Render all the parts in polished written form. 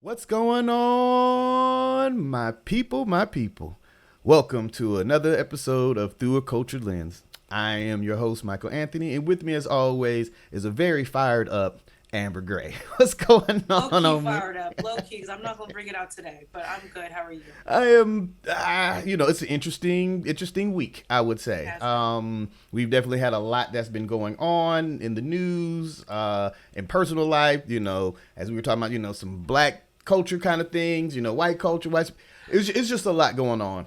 What's going on, my people, my people? Welcome to another episode of Through a Cultured Lens. I am your host, Michael Anthony, and with me, as always, is a very fired up Amber Gray. What's going Low on, key homie? fired up, low key, because I'm not gonna bring it out today, but I'm good. How are you? I am, it's an interesting week, I would It say. has been. We've definitely had a lot that's been going on in the news, in personal life, as we were talking about, some black culture kind of things, white culture, it's just a lot going on.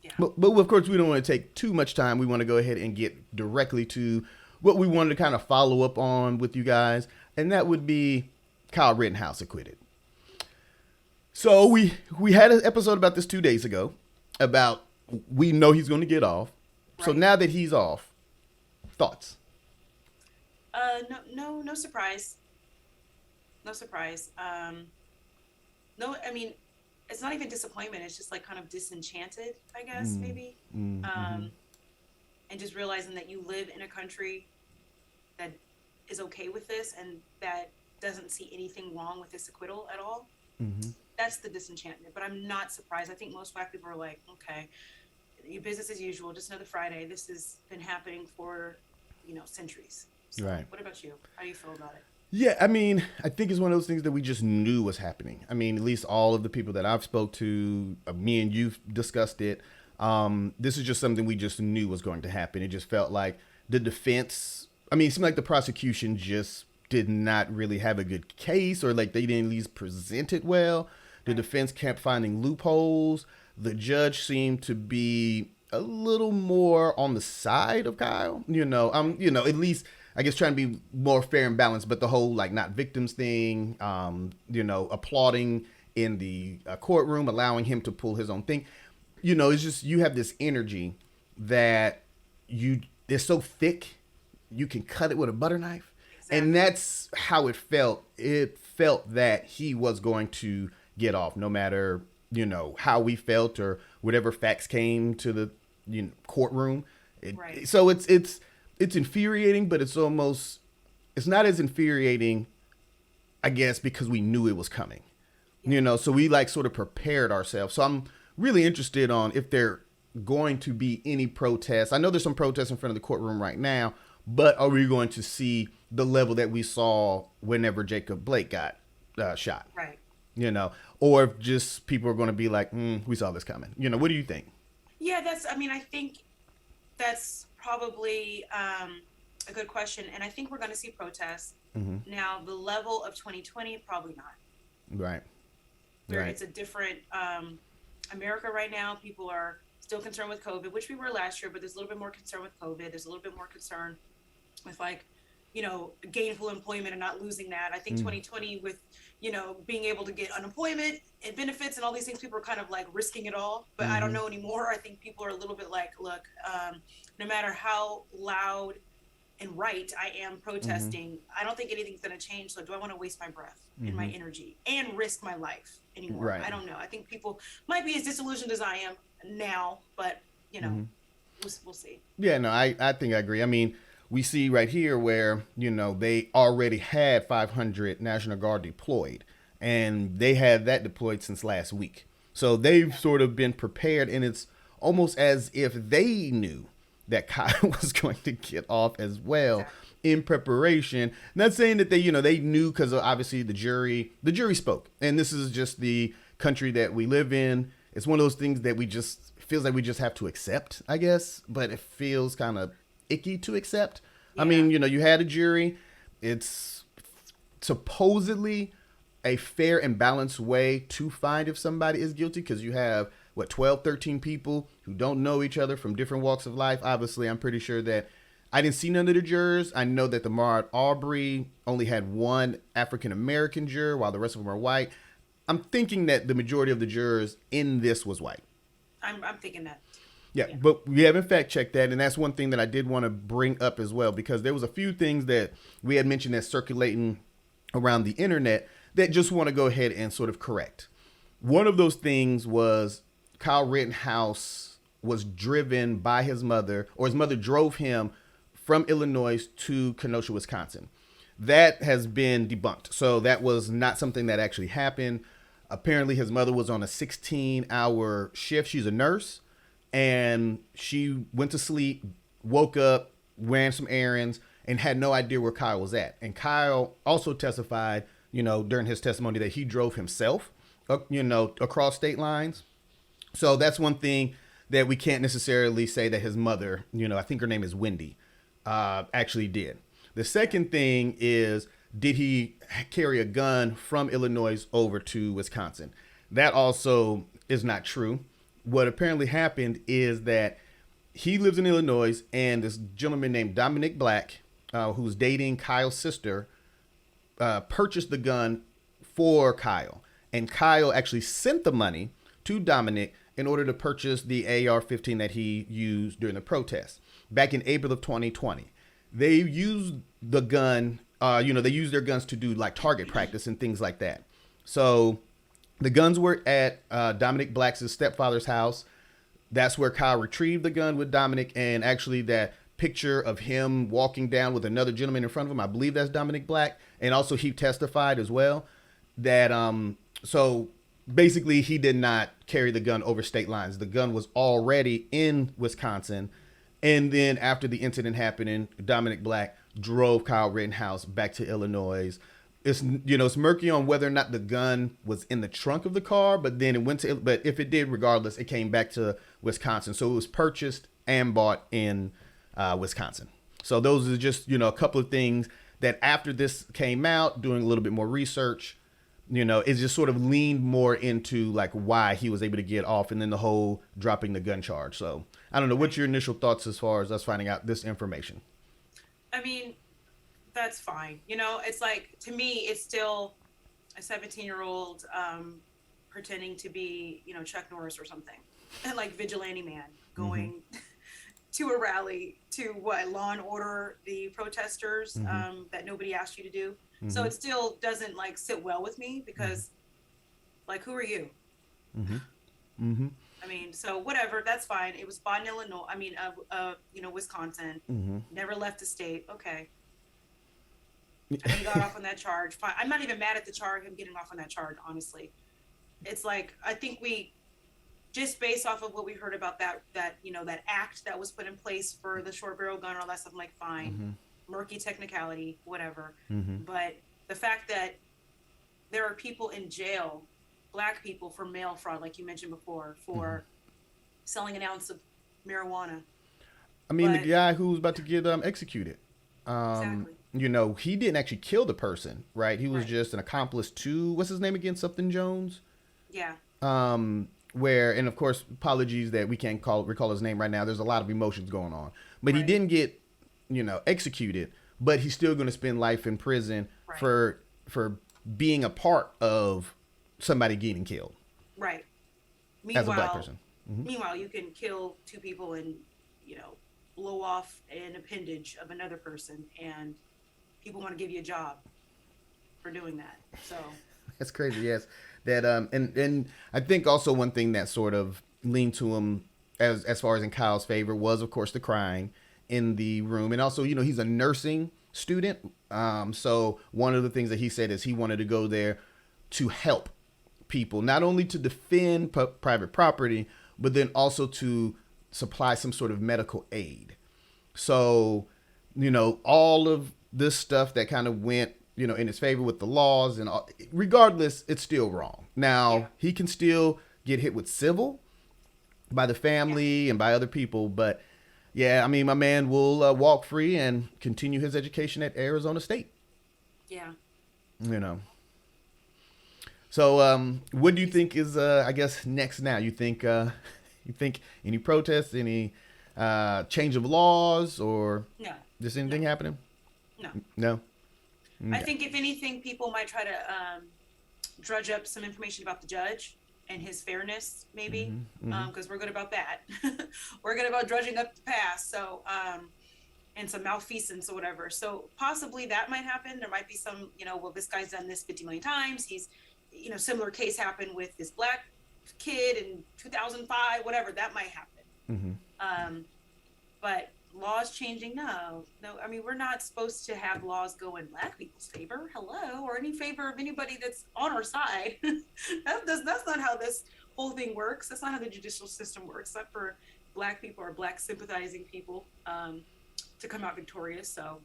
Yeah. But of course, we don't want to take too much time. We want to go ahead and get directly to what we wanted to kind of follow up on with you guys, and that would be Kyle Rittenhouse acquitted. So Yes. we had an episode about this 2 days ago about we know he's going to get off. So Right. now that he's off, thoughts? No surprise. No surprise. No, I mean, it's not even disappointment. It's just like kind of disenchanted, I guess, Mm, maybe. mm-hmm. Um, and just realizing that you live in a country that is okay with this and that doesn't see anything wrong with this acquittal at all. Mm-hmm. That's the disenchantment. But I'm not surprised. I think most black people are like, okay, your business as usual, just another Friday. This has been happening for, centuries. So, Right. what about you? How do you feel about it? Yeah, I mean, I think it's one of those things that we just knew was happening. I mean, at least all of the people that I've spoke to, me and you discussed it. This is just something we just knew was going to happen. It just felt like the defense. I mean, it seemed like the prosecution just did not really have a good case, or like they didn't at least present it well. The Right. defense kept finding loopholes. The judge seemed to be a little more on the side of Kyle. Right. At least I guess trying to be more fair and balanced, but the whole like not victims thing, applauding in the courtroom, allowing him to pull his own thing. It's just you have this energy that you it's so thick you can cut it with a butter knife, and Exactly. that's how it felt. It felt that he was going to get off, no matter how we felt or whatever facts came to the courtroom. Right. So it's infuriating, but it's not as infuriating, I guess, because we knew it was coming. Yeah. So we like sort of prepared ourselves. So I'm really interested on if there going to be any protests. I know there's some protests in front of the courtroom right now, but are we going to see the level that we saw whenever Jacob Blake got shot? Right. Or if just people are going to be like, we saw this coming. What do you think? Yeah, I mean, I think that's probably a good question. And I think we're going to see protests. Mm-hmm. Now, the level of 2020, probably not. Right. Where Right. it's a different America right now. People are still concerned with COVID, which we were last year, but there's a little bit more concern with COVID. There's a little bit more concern with like, gainful employment and not losing that. I think Mm-hmm. 2020 with, being able to get unemployment and benefits and all these things, people are kind of like risking it all. But I don't Mm-hmm. know anymore. I think people are a little bit like, look, no matter how loud and right I am Mm-hmm. protesting, I don't think anything's going to change. So do I want to waste my breath and my Mm-hmm. energy and risk my life anymore? Right. I don't know. I think people might be as disillusioned as I am now, but Mm-hmm. we'll see. Yeah, no, I think I agree. I mean, we see right here where, they already had 500 National Guard deployed, and they had that deployed since last week. So they've Yeah, sort of been prepared, and it's almost as if they knew that Kyle was going to get off as well exactly. in preparation. Not saying that they knew, because obviously the jury spoke, and this is just the country that we live in. It's one of those things that we just feels like we just have to accept, I guess, but it feels kind of icky to accept. I Yeah, mean, you had a jury. It's supposedly a fair and balanced way to find if somebody is guilty, because you have what 12, 13 people who don't know each other from different walks of life. Obviously, I'm pretty sure that I didn't see none of the jurors. I know that the Ahmaud Arbery only had one African American juror, while the rest of them are white. I'm thinking that the majority of the jurors in this was white. I'm thinking that too. Yeah, Yeah. but we haven't fact checked that, and that's one thing that I did want to bring up as well, because there was a few things that we had mentioned that circulating around the internet that just want to go ahead and sort of correct. One of those things was Kyle Rittenhouse was driven by his mother, or his mother drove him from Illinois to Kenosha, Wisconsin. That has been debunked. So that was not something that actually happened. Apparently, his mother was on a 16-hour shift. She's a nurse, and she went to sleep, woke up, ran some errands, and had no idea where Kyle was at. And Kyle also testified, during his testimony that he drove himself, across state lines. So that's one thing that we can't necessarily say that his mother, I think her name is Wendy, actually did. The second thing is, did he carry a gun from Illinois over to Wisconsin? That also is not true. What apparently happened is that he lives in Illinois, and this gentleman named Dominic Black, who's dating Kyle's sister, purchased the gun for Kyle. And Kyle actually sent the money to Dominic in order to purchase the AR-15 that he used during the protest back in April of 2020. They used the gun, they used their guns to do like target practice and things like that. So the guns were at Dominic Black's stepfather's house. That's where Kyle retrieved the gun with Dominic, and actually that picture of him walking down with another gentleman in front of him, I believe that's Dominic Black. And also he testified as well that, so basically he did not carry the gun over state lines. The gun was already in Wisconsin. And then after the incident happening, Dominic Black drove Kyle Rittenhouse back to Illinois. It's murky on whether or not the gun was in the trunk of the car, but then it went to, but if it did, regardless, it came back to Wisconsin. So it was purchased and bought in Wisconsin. So those are just, a couple of things that after this came out, doing a little bit more research, it just sort of leaned more into like why he was able to get off, and then the whole dropping the gun charge. So I don't know. What's your initial thoughts as far as us finding out this information? I mean, that's fine. It's like, to me, it's still a 17-year-old pretending to be, Chuck Norris or something, and like vigilante man going to a rally to Law and Order the protesters that nobody asked you to do. So it still doesn't like sit well with me because like, who are you? I mean, so whatever, that's fine. It was bought in Illinois. I mean, Wisconsin. Never left the state. Okay. And he got off on that charge. Fine. I'm not even mad at him getting off on that charge, honestly. It's like, I think we, just based off of what we heard about that act that was put in place for the short barrel gun and all that stuff, I'm like, fine. Murky technicality, whatever. But the fact that there are people in jail, Black people, for mail fraud, like you mentioned before, for selling an ounce of marijuana. I mean, the guy who was about to get executed. Exactly. He didn't actually kill the person, right? He was just an accomplice to, what's his name again? Something Jones? Yeah. Where, and of course, apologies that we can't recall his name right now. There's a lot of emotions going on. But he didn't get, executed, but he's still going to spend life in prison for being a part of somebody getting killed. Right. As a Black person. Meanwhile, you can kill two people and, blow off an appendage of another person, and people want to give you a job for doing that. So that's crazy. Yes. That, and I think also one thing that sort of leaned to him as far as in Kyle's favor was, of course, the crying in the room. And also, he's a nursing student. So one of the things that he said is he wanted to go there to help people, not only to defend private property, but then also to supply some sort of medical aid. So, all of this stuff that kind of went, in his favor with the laws and all, regardless, it's still wrong. Now, he can still get hit with civil by the family and by other people. But yeah, I mean, my man will walk free and continue his education at Arizona State. Yeah. So what do you think is, I guess, next now? You think any protests, any change of laws, or just anything happening? No. Okay. I think if anything, people might try to drudge up some information about the judge and his fairness, maybe, because we're good about that. We're good about drudging up the past. So, and some malfeasance or whatever. So possibly that might happen. There might be some, this guy's done this 50 million times. He's, similar case happened with this Black kid in 2005, whatever, that might happen. But laws changing. No. I mean, we're not supposed to have laws go in black people's favor. Hello, or any favor of anybody that's on our side. That's not how this whole thing works. That's not how the judicial system works. It's not for black people or black sympathizing people to come out victorious. So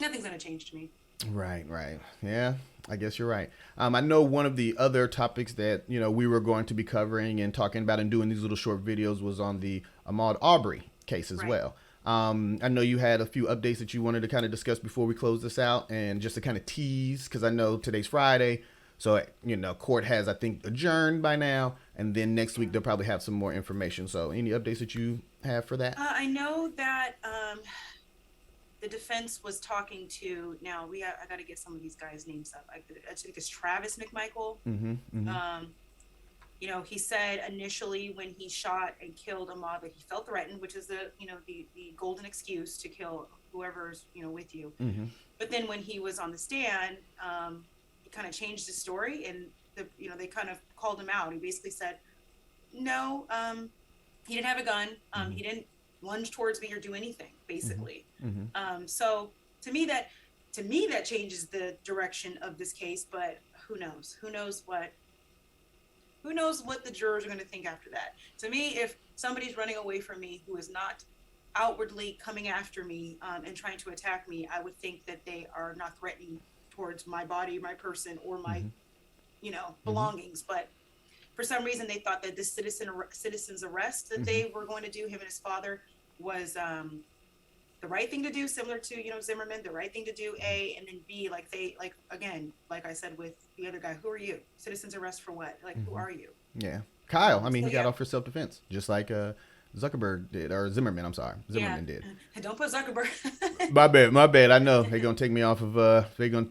nothing's gonna change to me. Right, right. Yeah, I guess you're right. I know one of the other topics that we were going to be covering and talking about and doing these little short videos was on the Ahmaud Arbery case as Right. well. I know you had a few updates that you wanted to kind of discuss before we close this out, and just to kind of tease, because I know today's Friday, so court has I think adjourned by now, and then next week Yeah. they'll probably have some more information. So, any updates that you have for that? I know that the defense was talking to. Now I got to get some of these guys' names up. I think it's Travis McMichael. Mm-hmm. Mm-hmm. Um, he said initially when he shot and killed Ahmaud that he felt threatened, which is the golden excuse to kill whoever's with you. Mm-hmm. But then when he was on the stand, he kind of changed his story, and they kind of called him out. He basically said, no, he didn't have a gun. Mm-hmm. He didn't lunge towards me or do anything, basically. Mm-hmm. So to me that changes the direction of this case. But who knows? Who knows what the jurors are going to think after that. To me, if somebody's running away from me who is not outwardly coming after me and trying to attack me, I would think that they are not threatening towards my body, my person, or my, Mm-hmm. belongings. But for some reason, they thought that this citizen's arrest that Mm-hmm. they were going to do, him and his father, was the right thing to do, similar to Zimmerman, the right thing to do. A, and then B, like I said with the other guy, who are you? Citizen's arrest for what? Like, who Mm-hmm. are you? Yeah, Kyle. I mean, So he got yeah, off for self-defense, just like Zuckerberg did, or Zimmerman. I'm sorry, yeah. Zimmerman did. And don't put Zuckerberg. My bad, my bad. I know they're gonna take me off of. They're gonna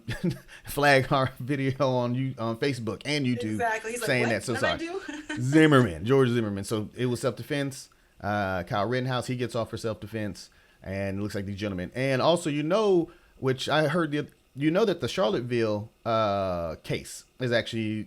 flag our video on Facebook and YouTube, Exactly. He's like, saying what? that. So What did I sorry, do? Zimmerman, George Zimmerman. So it was self-defense. Kyle Rittenhouse, he gets off for self-defense, and it looks like these gentlemen. And also, which I heard that the Charlottesville case is actually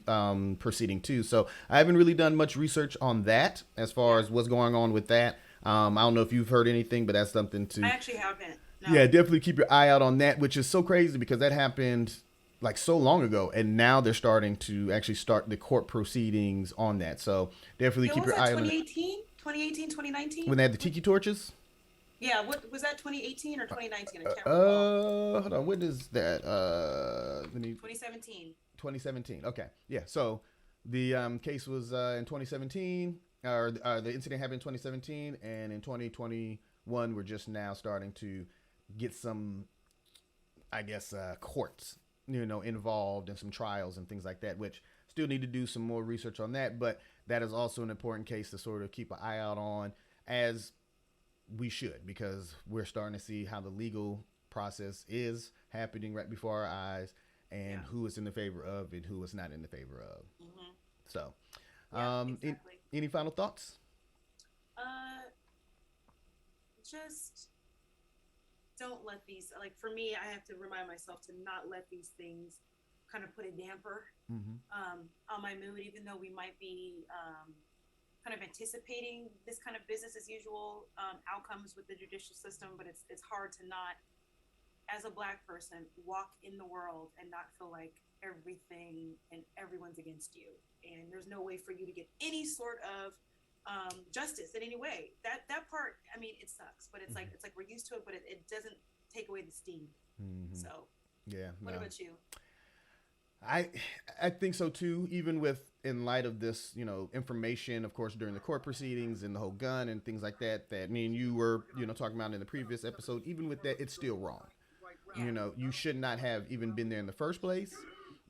proceeding too. So I haven't really done much research on that as far Yeah, as what's going on with that. I don't know if you've heard anything, but that's something I to, actually haven't. yeah, No. definitely keep your eye out on that, which is so crazy because that happened like so long ago, and now they're starting to actually start the court proceedings on that. So definitely Yeah, what keep was your that? eye on it. 2018, 2018, 2019. When they had the tiki torches. Yeah. What was that? 2018 or 2019? I can't recall. Hold on. When is that? Let me 2017. 2017. Okay, yeah. So the case was in 2017, or the incident happened in 2017, and in 2021, we're just now starting to get some, I guess, courts, involved in some trials and things like that. Which still need to do some more research on that, but that is also an important case to sort of keep an eye out on, as we should, because we're starting to see how the legal process is happening right before our eyes, and Yeah. who is in the favor of and who is not in the favor of. Hmm. So, Yeah. in, Exactly. any final thoughts? Uh, just don't let these, like, for me, I have to remind myself to not let these things kind of put a damper Mm-hmm. on my mood, even though we might be kind of anticipating this kind of business as usual outcomes with the judicial system. But it's hard to not, as a black person, walk in the world and not feel like everything and everyone's against you, and there's no way for you to get any sort of justice in any way. That part, I mean, it sucks, but it's like Mm-hmm. we're used to it, but it doesn't take away the steam. Mm-hmm. So, Yeah, what no. about you? I I think so too. Even with, in light of this, information, of course, during the court proceedings and the whole gun and things like that, that me and you were, talking about in the previous episode. Even with that, it's still wrong. Yeah. You should not have even been there in the first place.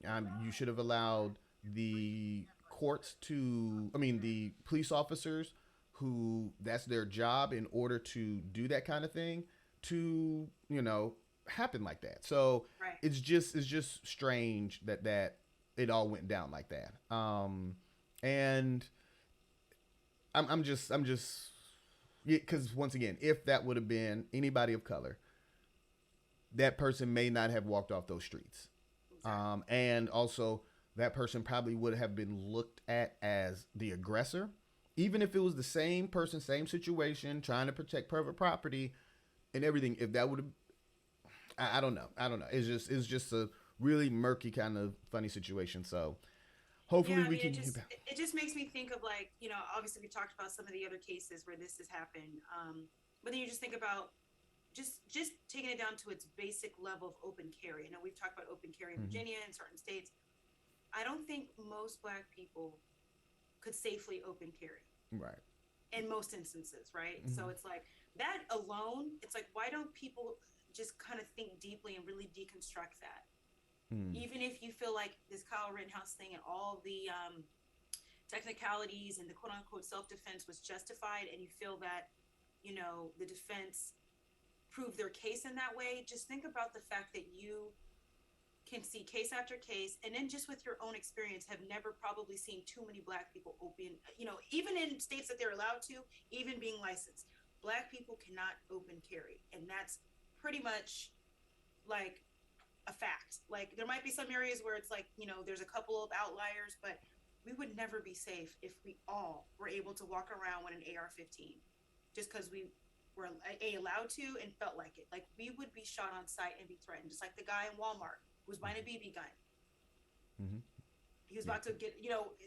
You should have allowed the courts to, I mean, the police officers who that's their job in order to do that kind of thing to, happen like that. So Right. it's just strange that it all went down like that. And I'm just yeah, because once again, if that would have been anybody of color, that person may not have walked off those streets. Exactly. And also, that person probably would have been looked at as the aggressor, even if it was the same person, same situation, trying to protect private property. and everything. If that would have, I don't know. I don't know. It's just a really murky kind of funny situation. So Yeah, hopefully I we mean, can. it just makes me think of, like, obviously we talked about some of the other cases where this has happened, but then you just think about just taking it down to its basic level of open carry. I know we've talked about open carry in Mhm. Virginia and certain states. I don't think most Black people could safely open carry Right. in most instances, right? So Mhm. it's like that alone. It's like, why don't people just kind of think deeply and really deconstruct that? Mm. Even if you feel like this Kyle Rittenhouse thing and all the technicalities and the quote unquote self defense was justified, and you feel that, the defense proved their case in that way, just think about the fact that you can see case after case, and then just with your own experience have never probably seen too many Black people open, even in states that they're allowed to, even being licensed, Black people cannot open carry, and that's pretty much like a fact. Like, there might be some areas where it's like, there's a couple of outliers, but we would never be safe if we all were able to walk around with an AR-15 just because we were allowed to and felt like it. Like, we would be shot on sight and be threatened, just like the guy in Walmart who was buying a BB gun. Mhm. He was Yeah. about to get,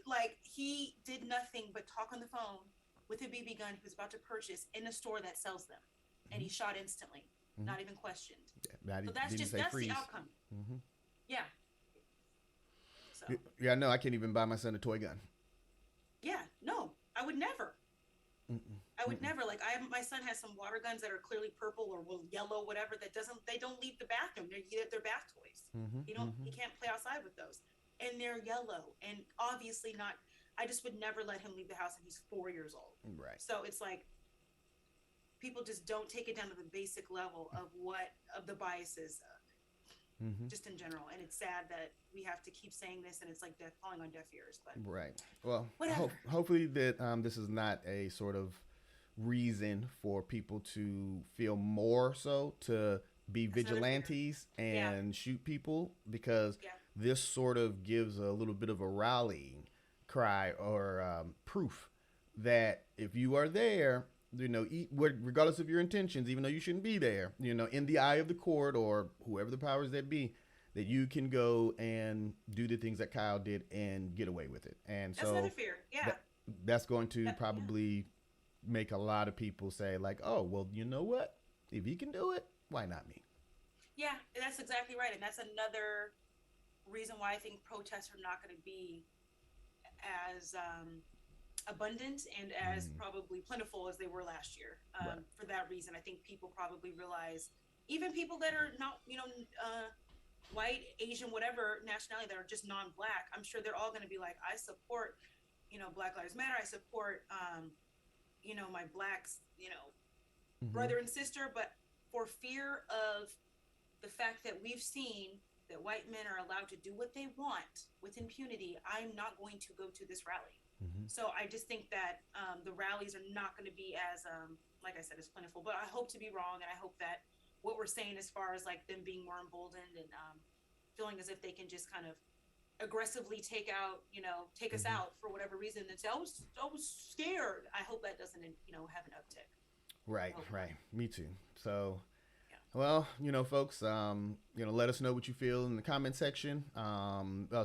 like, he did nothing but talk on the phone with a BB gun he was about to purchase in a store that sells them, and he shot instantly, Mhm. not even questioned. Yeah. Not So didn't even say that's the freeze. outcome. Mhm. Yeah. So Yeah. No, I can't even buy my son a toy gun. yeah, no, I would never. Mm-mm. I would Mm-mm. never. Like, my son has some water guns that are clearly purple or yellow, whatever. They don't leave the bathroom. They're bath toys. Mhm. He Mhm. can't play outside with those, and they're yellow and obviously not. I just would never let him leave the house, and he's 4 years old. Right. So it's like people just don't take it down to the basic level of what of the biases, Mhm. just in general. And it's sad that we have to keep saying this, and it's like falling on deaf ears. But Right. Well, whatever. hopefully that this is not a sort of reason for people to feel more so to be That's another fear. vigilantes Yeah, and shoot people, because yeah. this sort of gives a little bit of a rallying cry or proof that if you are there, regardless of your intentions, even though you shouldn't be there, in the eye of the court or whoever the powers that be, that you can go and do the things that Kyle did and get away with it. And That's another so fear. Yeah. that's going to Yeah. probably make a lot of people say like, oh, well, you know what? If he can do it, why not me? Yeah, that's exactly right. And that's another reason why I think protests are not going to be as abundant and as Mm, probably plentiful as they were last year. right. For that reason, I think people probably realize, even people that are not, white, Asian, whatever nationality, that are just non-Black, I'm sure they're all going to be like, I support, Black Lives Matter. I support, my Blacks, Mm-hmm. brother and sister. But for fear of the fact that we've seen that white men are allowed to do what they want with impunity, I'm not going to go to this rally. Mm-hmm. So I just think that the rallies are not going to be as, like I said, as plentiful. But I hope to be wrong, and I hope that what we're saying as far as like them being more emboldened and feeling as if they can just kind of aggressively take us Mm-hmm. out for whatever reason, and say, I was scared. I hope that doesn't, have an uptick. I Right, hope not. right. Me too. So, Yeah. well, folks, let us know what you feel in the comment section.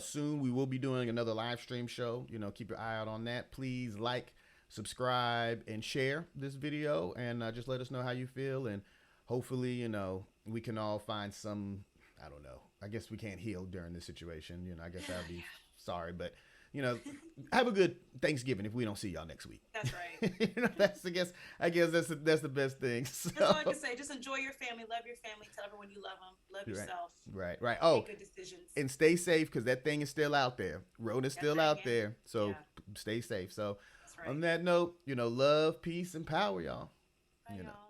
Soon we will be doing another live stream show. Keep your eye out on that. Please like, subscribe, and share this video, and just let us know how you feel. And hopefully, we can all find some. I don't know. I guess we can't heal during this situation. I guess I'd be Yeah. sorry, but you know, have a good Thanksgiving if we don't see y'all next week. That's right. That's I guess that's the best thing. That's all I So can say. Just enjoy your family, love your family, tell everyone you love them, love right, yourself, right. make Oh, good decisions. and stay safe because that thing is still out there. Rona's That still thing, out yeah, there. So yeah, stay safe. So that's on right. that note, love, peace, and power, y'all. Bye, You know. y'all.